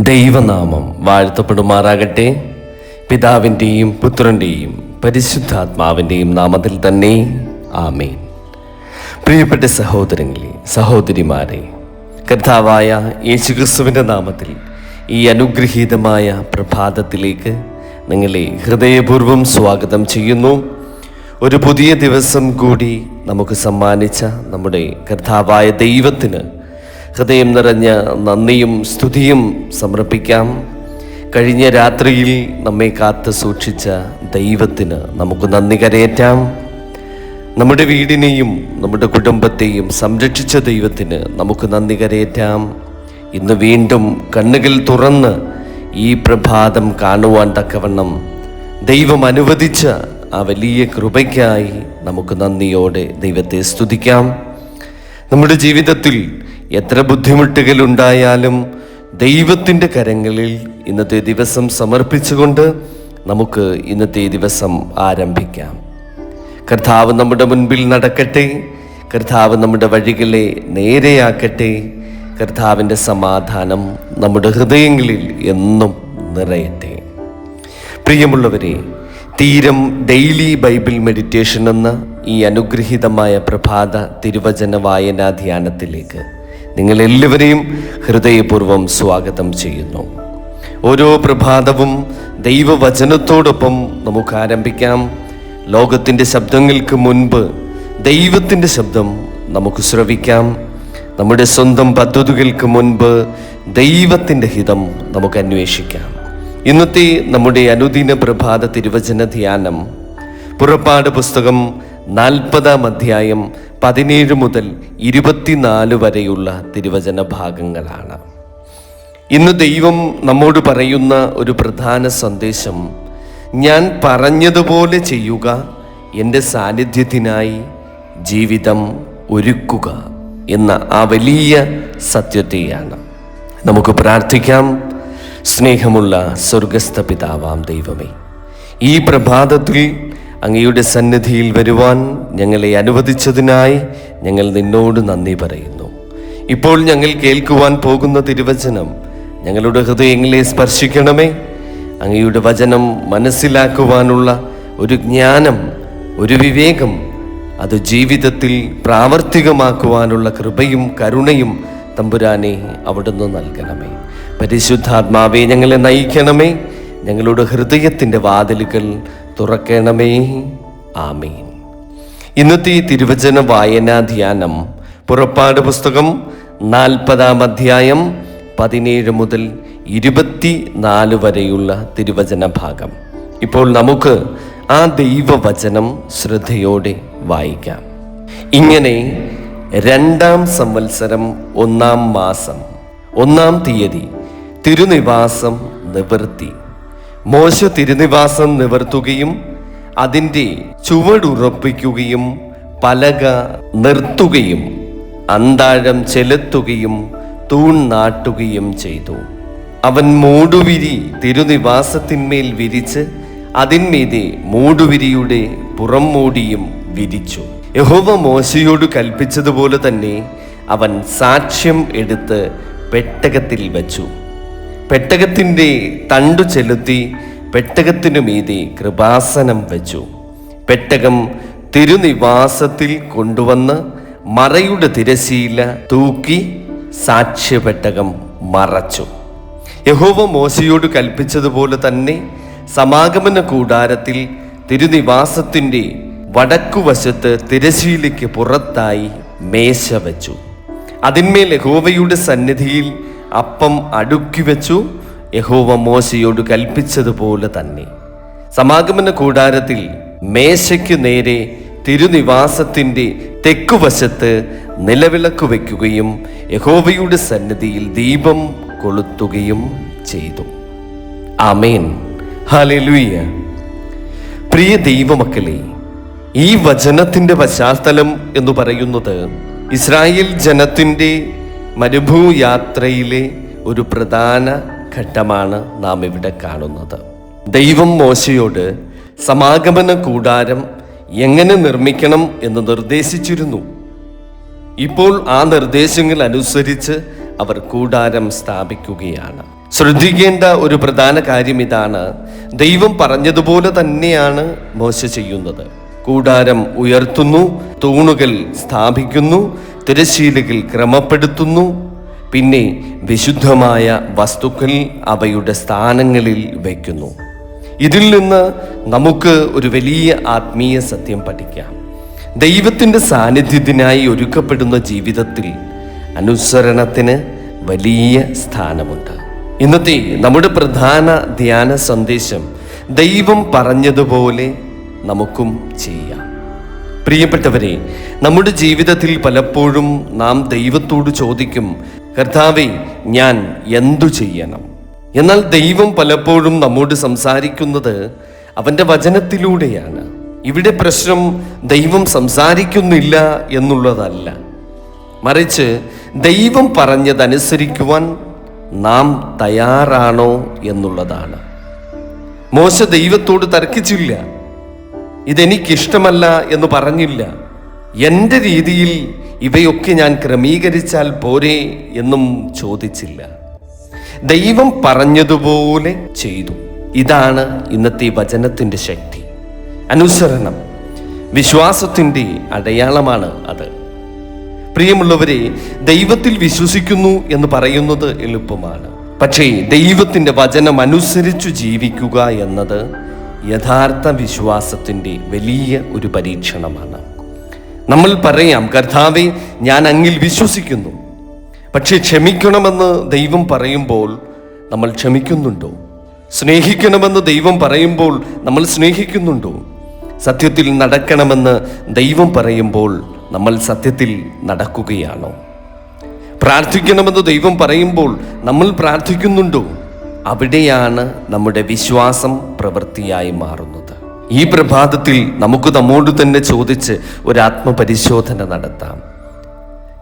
ദൈവനാമം വാഴ്ത്തപ്പെടുമാറാകട്ടെ. പിതാവിൻ്റെയും പുത്രൻ്റെയും പരിശുദ്ധാത്മാവിൻ്റെയും നാമത്തിൽ തന്നെ ആമേൻ. പ്രിയപ്പെട്ട സഹോദരങ്ങളെ, സഹോദരിമാരെ, കർത്താവായ യേശുക്രിസ്തുവിൻ്റെ നാമത്തിൽ ഈ അനുഗ്രഹീതമായ പ്രഭാതത്തിലേക്ക് നിങ്ങളെ ഹൃദയപൂർവ്വം സ്വാഗതം ചെയ്യുന്നു. ഒരു പുതിയ ദിവസം കൂടി നമുക്ക് സമ്മാനിച്ച നമ്മുടെ കർത്താവായ ദൈവത്തിന് ഹൃദയം നിറഞ്ഞ നന്ദിയും സ്തുതിയും സമർപ്പിക്കാം. കഴിഞ്ഞ രാത്രിയിൽ നമ്മെ കാത്തു സൂക്ഷിച്ച ദൈവത്തിന് നമുക്ക് നന്ദി കരയേറ്റാം. നമ്മുടെ വീടിനെയും നമ്മുടെ കുടുംബത്തെയും സംരക്ഷിച്ച ദൈവത്തിന് നമുക്ക് നന്ദി കരയേറ്റാം. ഇന്ന് വീണ്ടും കണ്ണുകൾ തുറന്ന് ഈ പ്രഭാതം കാണുവാൻ തക്കവണ്ണം ദൈവം അനുവദിച്ച ആ വലിയ കൃപയ്ക്കായി നമുക്ക് നന്ദിയോടെ ദൈവത്തെ സ്തുതിക്കാം. നമ്മുടെ ജീവിതത്തിൽ എത്ര ബുദ്ധിമുട്ടുകൾ ഉണ്ടായാലും ദൈവത്തിൻ്റെ കരങ്ങളിൽ ഇന്നത്തെ ദിവസം സമർപ്പിച്ചുകൊണ്ട് നമുക്ക് ഇന്നത്തെ ദിവസം ആരംഭിക്കാം. കർത്താവ് നമ്മുടെ മുൻപിൽ നടക്കട്ടെ. കർത്താവ് നമ്മുടെ വഴികളെ നേരെയാക്കട്ടെ. കർത്താവിൻ്റെ സമാധാനം നമ്മുടെ ഹൃദയങ്ങളിൽ എന്നും നിറയട്ടെ. പ്രിയമുള്ളവരെ, തീരം ഡെയിലി ബൈബിൾ മെഡിറ്റേഷൻ എന്ന ഈ അനുഗ്രഹീതമായ പ്രഭാത തിരുവചന വായനാ ധ്യാനത്തിലേക്ക് നിങ്ങളെല്ലാവരെയും ഹൃദയപൂർവ്വം സ്വാഗതം ചെയ്യുന്നു. ഓരോ പ്രഭാതവും ദൈവവചനത്തോടൊപ്പം നമുക്ക് ആരംഭിക്കാം. ലോകത്തിൻ്റെ ശബ്ദങ്ങൾക്ക് മുൻപ് ദൈവത്തിൻ്റെ ശബ്ദം നമുക്ക് ശ്രവിക്കാം. നമ്മുടെ സ്വന്തം പദ്ധതികൾക്ക് മുൻപ് ദൈവത്തിൻ്റെ ഹിതം നമുക്ക് അന്വേഷിക്കാം. ഇന്നത്തെ നമ്മുടെ അനുദിന പ്രഭാത തിരുവചന ധ്യാനം പുറപ്പാട് പുസ്തകം 40-ാം അധ്യായം 17 മുതൽ 24 വരെയുള്ള തിരുവചന ഭാഗങ്ങളാണ്. ഇന്ന് ദൈവം നമ്മോട് പറയുന്ന ഒരു പ്രധാന സന്ദേശം, ഞാൻ പറഞ്ഞതുപോലെ ചെയ്യുക, എൻ്റെ സാന്നിധ്യത്തിനായി ജീവിതം ഒരുക്കുക എന്ന ആ വലിയ സത്യത്തെയാണ്. നമുക്ക് പ്രാർത്ഥിക്കാം. സ്നേഹമുള്ള സ്വർഗസ്ഥ പിതാവാം ദൈവമേ, ഈ പ്രഭാതത്തിൽ അങ്ങയുടെ സന്നിധിയിൽ വരുവാൻ ഞങ്ങളെ അനുവദിച്ചതിനായി ഞങ്ങൾ നിന്നോട് നന്ദി പറയുന്നു. ഇപ്പോൾ ഞങ്ങൾ കേൾക്കുവാൻ പോകുന്ന തിരുവചനം ഞങ്ങളുടെ ഹൃദയങ്ങളെ സ്പർശിക്കണമേ. അങ്ങയുടെ വചനം മനസ്സിലാക്കുവാനുള്ള ഒരു ജ്ഞാനം, ഒരു വിവേകം, അത് ജീവിതത്തിൽ പ്രാവർത്തികമാക്കുവാനുള്ള കൃപയും കരുണയും തമ്പുരാനെ അവിടുന്ന് നൽകണമേ. പരിശുദ്ധാത്മാവെ, ഞങ്ങളെ നയിക്കണമേ. ഞങ്ങളുടെ ഹൃദയത്തിൻ്റെ വാതിലുകൾ തുറക്കണമേ. ആമേൻ. ഇന്നത്തെ തിരുവചന വായനാ ധ്യാനം പുറപ്പാട് പുസ്തകം 40-ാം അധ്യായം 17 മുതൽ 24 വരെയുള്ള തിരുവചന ഭാഗം. ഇപ്പോൾ നമുക്ക് ആ ദൈവവചനം ശ്രദ്ധയോടെ വായിക്കാം. ഇങ്ങനെ 2-ാം സംവത്സരം 1-ാം മാസം 1-ാം തീയതി തിരുനിവാസം നിവർത്തി. മോശ തിരുനിവാസം നിവർത്തുകയും അതിൻ്റെ ചുവടുറപ്പിക്കുകയും പലക നിർത്തുകയും അന്താഴം ചെലുത്തുകയും തൂൺ നാട്ടുകയും ചെയ്തു. അവൻ മൂടുവിരി തിരുനിവാസത്തിന്മേൽ വിരിച്ച് അതിന്മീതെ മൂടുവിരിയുടെ പുറം മൂടിയും വിരിച്ചു. യഹോവ മോശയോട് കൽപ്പിച്ചതുപോലെ തന്നെ അവൻ സാക്ഷ്യം എടുത്ത് പെട്ടകത്തിൽ വച്ചു. പെട്ടകത്തിൻ്റെ തണ്ടു ചെലുത്തി പെട്ടകത്തിനു മീതെ കൃപാസനം വെച്ചു. പെട്ടകം തിരുനിവാസത്തിൽ കൊണ്ടുവന്ന് മറയുടെ തിരശീല തൂക്കി സാക്ഷ്യപെട്ടകം മറച്ചു. യഹോവ മോശയോട് കൽപ്പിച്ചതുപോലെ തന്നെ സമാഗമന കൂടാരത്തിൽ തിരുനിവാസത്തിൻ്റെ വടക്കുവശത്ത് തിരശീലയ്ക്ക് പുറത്തായി മേശ വെച്ചു. അതിന്മേൽ യഹോവയുടെ സന്നിധിയിൽ അപ്പം അടുക്കി വെച്ചു. യഹോവ മോശയോട് കൽപ്പിച്ചതുപോലെ തന്നെ സമാഗമന കൂടാരത്തിൽ മേശയ്ക്ക് നേരെ തിരുനിവാസത്തിൻ്റെ തെക്കുവശത്ത് നിലവിളക്ക് വയ്ക്കുകയും യഹോവയുടെ സന്നിധിയിൽ ദീപം കൊളുത്തുകയും ചെയ്തു. ആമേൻ. ഹല്ലേലൂയ. പ്രിയ ദൈവമക്കളെ, ഈ വചനത്തിൻ്റെ പശ്ചാത്തലം എന്ന് പറയുന്നത് ഇസ്രായേൽ ജനത്തിൻ്റെ മരുഭൂയാത്രയിലെ ഒരു പ്രധാന ഘട്ടമാണ് നാം ഇവിടെ കാണുന്നത്. ദൈവം മോശയോട് സമാഗമന കൂടാരം എങ്ങനെ നിർമ്മിക്കണം എന്ന് നിർദ്ദേശിച്ചിരുന്നു. ഇപ്പോൾ ആ നിർദ്ദേശങ്ങൾ അനുസരിച്ച് അവർ കൂടാരം സ്ഥാപിക്കുകയാണ്. ശ്രദ്ധിക്കേണ്ട ഒരു പ്രധാന കാര്യം ഇതാണ്. ദൈവം പറഞ്ഞതുപോലെ തന്നെയാണ് മോശ ചെയ്യുന്നത്. കൂടാരം ഉയർത്തുന്നു, തൂണുകൾ സ്ഥാപിക്കുന്നു, തിരശ്ശീലകൾ ക്രമപ്പെടുത്തുന്നു, പിന്നെ വിശുദ്ധമായ വസ്തുക്കൾ അവയുടെ സ്ഥാനങ്ങളിൽ വയ്ക്കുന്നു. ഇതിൽ നിന്ന് നമുക്ക് ഒരു വലിയ ആത്മീയ സത്യം പഠിക്കാം. ദൈവത്തിൻ്റെ സാന്നിധ്യത്തിനായി ഒരുക്കപ്പെടുന്ന ജീവിതത്തിൽ അനുസരണത്തിന് വലിയ സ്ഥാനമുണ്ട്. ഇന്നത്തെ നമ്മുടെ പ്രധാന ധ്യാന സന്ദേശം ദൈവം പറഞ്ഞതുപോലെ നമുക്കും ചെയ്യാം. പ്രിയപ്പെട്ടവരെ, നമ്മുടെ ജീവിതത്തിൽ പലപ്പോഴും നാം ദൈവത്തോട് ചോദിക്കും, കർത്താവേ, ഞാൻ എന്തു ചെയ്യണം? എന്നാൽ ദൈവം പലപ്പോഴും നമ്മോട് സംസാരിക്കുന്നത് അവൻ്റെ വചനത്തിലൂടെയാണ്. ഇവിടെ പ്രശ്നം ദൈവം സംസാരിക്കുന്നില്ല എന്നുള്ളതല്ല, മറിച്ച് ദൈവം പറഞ്ഞതനുസരിക്കുവാൻ നാം തയ്യാറാണോ എന്നുള്ളതാണ്. മോശ ദൈവത്തോട് തർക്കിച്ചില്ല. ഇതെനിക്കിഷ്ടമല്ല എന്ന് പറഞ്ഞില്ല. എൻ്റെ രീതിയിൽ ഇവയൊക്കെ ഞാൻ ക്രമീകരിച്ചാൽ പോരെ എന്നും ചോദിച്ചില്ല. ദൈവം പറഞ്ഞതുപോലെ ചെയ്തു. ഇതാണ് ഇന്നത്തെ വചനത്തിൻ്റെ ശക്തി. അനുസരണം വിശ്വാസത്തിൻ്റെ അടയാളമാണ് അത്. പ്രിയമുള്ളവരെ, ദൈവത്തിൽ വിശ്വസിക്കുന്നു എന്ന് പറയുന്നത് എളുപ്പമാണ്. പക്ഷേ ദൈവത്തിൻ്റെ വചനം അനുസരിച്ചു ജീവിക്കുക എന്നത് യഥാർത്ഥ വിശ്വാസത്തിൻ്റെ വലിയ ഒരു പരീക്ഷണമാണ്. നമ്മൾ പറയാം, കർത്താവേ, ഞാൻ അങ്ങിൽ വിശ്വസിക്കുന്നു. പക്ഷേ ക്ഷമിക്കണമെന്ന് ദൈവം പറയുമ്പോൾ നമ്മൾ ക്ഷമിക്കുന്നുണ്ടോ? സ്നേഹിക്കണമെന്ന് ദൈവം പറയുമ്പോൾ നമ്മൾ സ്നേഹിക്കുന്നുണ്ടോ? സത്യത്തിൽ നടക്കണമെന്ന് ദൈവം പറയുമ്പോൾ നമ്മൾ സത്യത്തിൽ നടക്കുകയാണോ? പ്രാർത്ഥിക്കണമെന്ന് ദൈവം പറയുമ്പോൾ നമ്മൾ പ്രാർത്ഥിക്കുന്നുണ്ടോ? അവിടെയാണ് നമ്മുടെ വിശ്വാസം പ്രവൃത്തിയായി മാറുന്നത്. ഈ പ്രഭാതത്തിൽ നമുക്ക് നമ്മോട് തന്നെ ചോദിച്ച് ഒരു ആത്മപരിശോധന നടത്താം.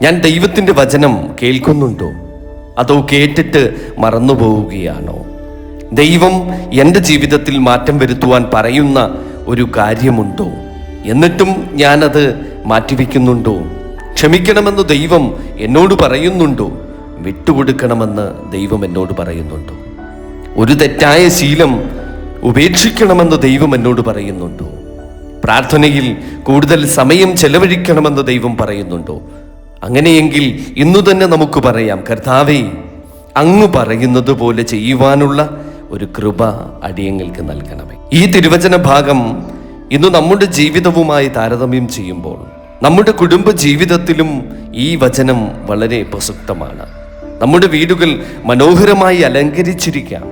ഞാൻ ദൈവത്തിൻ്റെ വചനം കേൾക്കുന്നുണ്ടോ? അതോ കേട്ടിട്ട് മറന്നുപോവുകയാണോ? ദൈവം എൻ്റെ ജീവിതത്തിൽ മാറ്റം വരുത്തുവാൻ പറയുന്ന ഒരു കാര്യമുണ്ടോ? എന്നിട്ടും ഞാനത് മാറ്റിവെക്കുന്നുണ്ടോ? ക്ഷമിക്കണമെന്ന് ദൈവം എന്നോട് പറയുന്നുണ്ടോ? വിട്ടുകൊടുക്കണമെന്ന് ദൈവം എന്നോട് പറയുന്നുണ്ടോ? ഒരു തെറ്റായ ശീലം ഉപേക്ഷിക്കണമെന്ന് ദൈവം എന്നോട് പറയുന്നുണ്ടോ? പ്രാർത്ഥനയിൽ കൂടുതൽ സമയം ചെലവഴിക്കണമെന്ന് ദൈവം പറയുന്നുണ്ടോ? അങ്ങനെയെങ്കിൽ ഇന്നു തന്നെ നമുക്ക് പറയാം, കർത്താവേ, അങ്ങ് പറയുന്നത് പോലെ ചെയ്യുവാനുള്ള ഒരു കൃപ അടിയങ്ങൾക്ക് നൽകണമേ. ഈ തിരുവചന ഭാഗം ഇന്ന് നമ്മുടെ ജീവിതവുമായി താരതമ്യം ചെയ്യുമ്പോൾ നമ്മുടെ കുടുംബ ജീവിതത്തിലും ഈ വചനം വളരെ പ്രസക്തമാണ്. നമ്മുടെ വീടുകൾ മനോഹരമായി അലങ്കരിച്ചിരിക്കാം,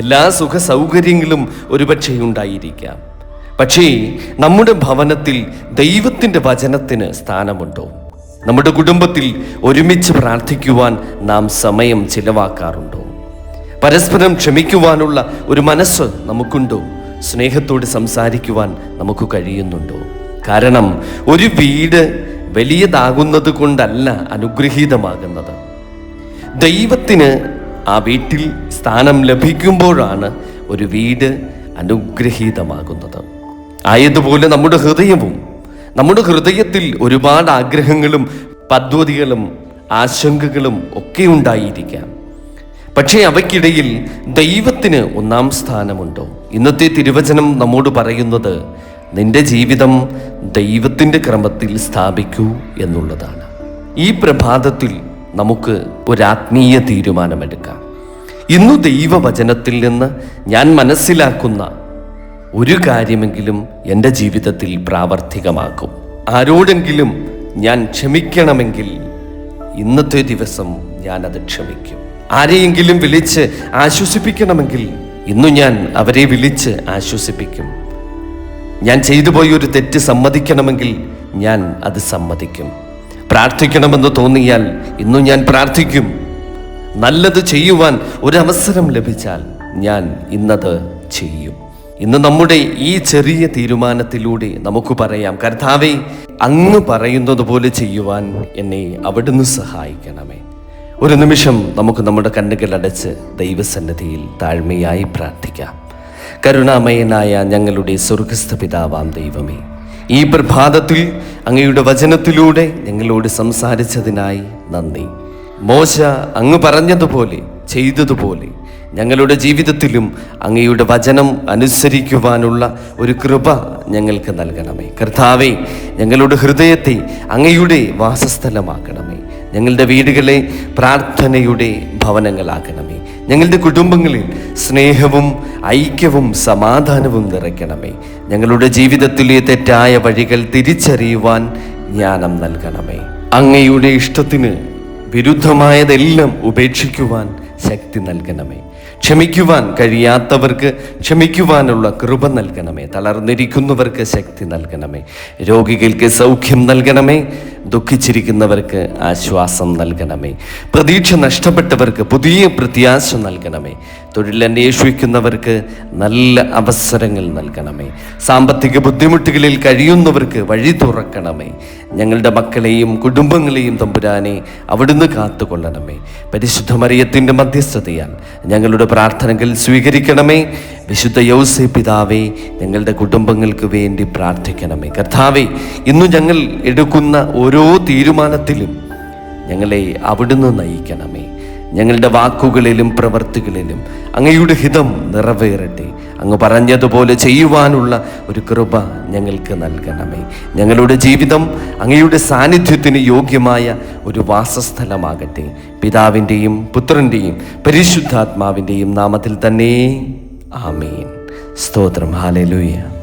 എല്ലാ സുഖ സൗകര്യങ്ങളും ഒരുപക്ഷെ ഉണ്ടായിരിക്കാം. പക്ഷേ നമ്മുടെ ഭവനത്തിൽ ദൈവത്തിൻ്റെ വചനത്തിന് സ്ഥാനമുണ്ടോ? നമ്മുടെ കുടുംബത്തിൽ ഒരുമിച്ച് പ്രാർത്ഥിക്കുവാൻ നാം സമയം ചിലവാക്കാറുണ്ടോ? പരസ്പരം ക്ഷമിക്കുവാനുള്ള ഒരു മനസ്സ് നമുക്കുണ്ടോ? സ്നേഹത്തോട് സംസാരിക്കുവാൻ നമുക്ക് കഴിയുന്നുണ്ടോ? കാരണം ഒരു വീട് വലിയതാകുന്നത് കൊണ്ടല്ല അനുഗ്രഹീതമാകുന്നത്. ദൈവത്തിന് ആ വീട്ടിൽ സ്ഥാനം ലഭിക്കുമ്പോഴാണ് ഒരു വീട് അനുഗ്രഹീതമാകുന്നത്. ആയതുപോലെ നമ്മുടെ ഹൃദയത്തിൽ ഒരുപാട് ആഗ്രഹങ്ങളും പദ്ധതികളും ആശങ്കകളും ഒക്കെ ഉണ്ടായിരിക്കാം. പക്ഷേ അവയ്ക്കിടയിൽ ദൈവത്തിന് ഒന്നാം സ്ഥാനമുണ്ടോ? ഇന്നത്തെ തിരുവചനം നമ്മോട് പറയുന്നത് നിന്റെ ജീവിതം ദൈവത്തിൻ്റെ ക്രമത്തിൽ സ്ഥാപിക്കൂ എന്നുള്ളതാണ്. ഈ പ്രഭാതത്തിൽ നമുക്ക് ഒരാത്മീയ തീരുമാനമെടുക്കാം. ഇന്നു ദൈവവചനത്തിൽ നിന്ന് ഞാൻ മനസ്സിലാക്കുന്ന ഒരു കാര്യമെങ്കിലും എൻ്റെ ജീവിതത്തിൽ പ്രാവർത്തികമാക്കും. ആരോടെങ്കിലും ഞാൻ ക്ഷമിക്കണമെങ്കിൽ ഇന്നത്തെ ദിവസം ഞാനത് ക്ഷമിക്കും. ആരെയെങ്കിലും വിളിച്ച് ആശ്വസിപ്പിക്കണമെങ്കിൽ ഇന്നു ഞാൻ അവരെ വിളിച്ച് ആശ്വസിപ്പിക്കും. ഞാൻ ചെയ്തു പോയ ഒരു തെറ്റ് സമ്മതിക്കണമെങ്കിൽ ഞാൻ അത് സമ്മതിക്കും. പ്രാർത്ഥിക്കണമെന്ന് തോന്നിയാൽ ഇന്നു ഞാൻ പ്രാർത്ഥിക്കും. നല്ലത് ചെയ്യുവാൻ ഒരവസരം ലഭിച്ചാൽ ഞാൻ ഇന്നത് ചെയ്യും. ഇന്ന് നമ്മുടെ ഈ ചെറിയ തീരുമാനത്തിലൂടെ നമുക്ക് പറയാം, കർത്താവേ, അങ്ങ് പറയുന്നത് പോലെ ചെയ്യുവാൻ എന്നെ അവിടുന്ന് സഹായിക്കണമേ. ഒരു നിമിഷം നമുക്ക് നമ്മുടെ കണ്ണുകൾ അടച്ച് ദൈവസന്നിധിയിൽ താഴ്മയായി പ്രാർത്ഥിക്കാം. കരുണാമയനായ ഞങ്ങളുടെ സ്വർഗസ്ഥ പിതാവാം ദൈവമേ, ഈ പ്രഭാതത്തിൽ അങ്ങയുടെ വചനത്തിലൂടെ ഞങ്ങളോട് സംസാരിച്ചതിനായി നന്ദി. മോശ അങ്ങ് പറഞ്ഞതുപോലെ ചെയ്തതുപോലെ ഞങ്ങളുടെ ജീവിതത്തിലും അങ്ങയുടെ വചനം അനുസരിക്കുവാനുള്ള ഒരു കൃപ ഞങ്ങൾക്ക് നൽകണമേ. കർത്താവേ, ഞങ്ങളുടെ ഹൃദയത്തെ അങ്ങയുടെ വാസസ്ഥലമാക്കണമേ. ഞങ്ങളുടെ വീടുകളെ പ്രാർത്ഥനയുടെ ഭവനങ്ങളാക്കണമേ. ഞങ്ങളുടെ കുടുംബങ്ങളിൽ സ്നേഹവും ഐക്യവും സമാധാനവും നിറയ്ക്കണമേ. ഞങ്ങളുടെ ജീവിതത്തിലെ തെറ്റായ വഴികൾ തിരിച്ചറിയുവാൻ ജ്ഞാനം നൽകണമേ. അങ്ങയുടെ ഇഷ്ടത്തിന് വിരുദ്ധമായതെല്ലാം ഉപേക്ഷിക്കുവാൻ ശക്തി നൽകണമേ. ക്ഷമിക്കുവാൻ കഴിയാത്തവർക്ക് ക്ഷമിക്കുവാനുള്ള കൃപ നൽകണമേ. തളർന്നിരിക്കുന്നവർക്ക് ശക്തി നൽകണമേ. രോഗികൾക്ക് സൗഖ്യം നൽകണമേ. ദുഃഖിച്ചിരിക്കുന്നവർക്ക് ആശ്വാസം നൽകണമേ. പ്രതീക്ഷ നഷ്ടപ്പെട്ടവർക്ക് പുതിയ പ്രത്യാശ നൽകണമേ. തൊഴിലന്വേഷിക്കുന്നവർക്ക് നല്ല അവസരങ്ങൾ നൽകണമേ. സാമ്പത്തിക ബുദ്ധിമുട്ടുകളിൽ കഴിയുന്നവർക്ക് വഴി തുറക്കണമേ. ഞങ്ങളുടെ മക്കളെയും കുടുംബങ്ങളെയും തമ്പുരാനെ അവിടുന്ന് കാത്തുകൊള്ളണമേ. പരിശുദ്ധ മറിയത്തിൻ്റെ മധ്യസ്ഥതയാൽ ഞങ്ങളുടെ പ്രാർത്ഥനകൾ സ്വീകരിക്കണമേ. വിശുദ്ധ യൗസേ പിതാവേ, ഞങ്ങളുടെ കുടുംബങ്ങൾക്ക് വേണ്ടി പ്രാർത്ഥിക്കണമേ. കർത്താവേ, ഇന്നു ഞങ്ങൾ എടുക്കുന്ന ഓരോ തീരുമാനത്തിലും ഞങ്ങളെ അവിടുന്ന് നയിക്കണമേ. ഞങ്ങളുടെ വാക്കുകളിലും പ്രവൃത്തികളിലും അങ്ങയുടെ ഹിതം നിറവേറട്ടെ. അങ്ങ് പറഞ്ഞതുപോലെ ചെയ്യുവാനുള്ള ഒരു കൃപ ഞങ്ങൾക്ക് നൽകണമേ. ഞങ്ങളുടെ ജീവിതം അങ്ങയുടെ സാന്നിധ്യത്തിന് യോഗ്യമായ ഒരു വാസസ്ഥലമാകട്ടെ. പിതാവിൻ്റെയും പുത്രൻ്റെയും പരിശുദ്ധാത്മാവിൻ്റെയും നാമത്തിൽ തന്നെ. ആമേൻ. സ്തോത്രം. ഹല്ലേലൂയ.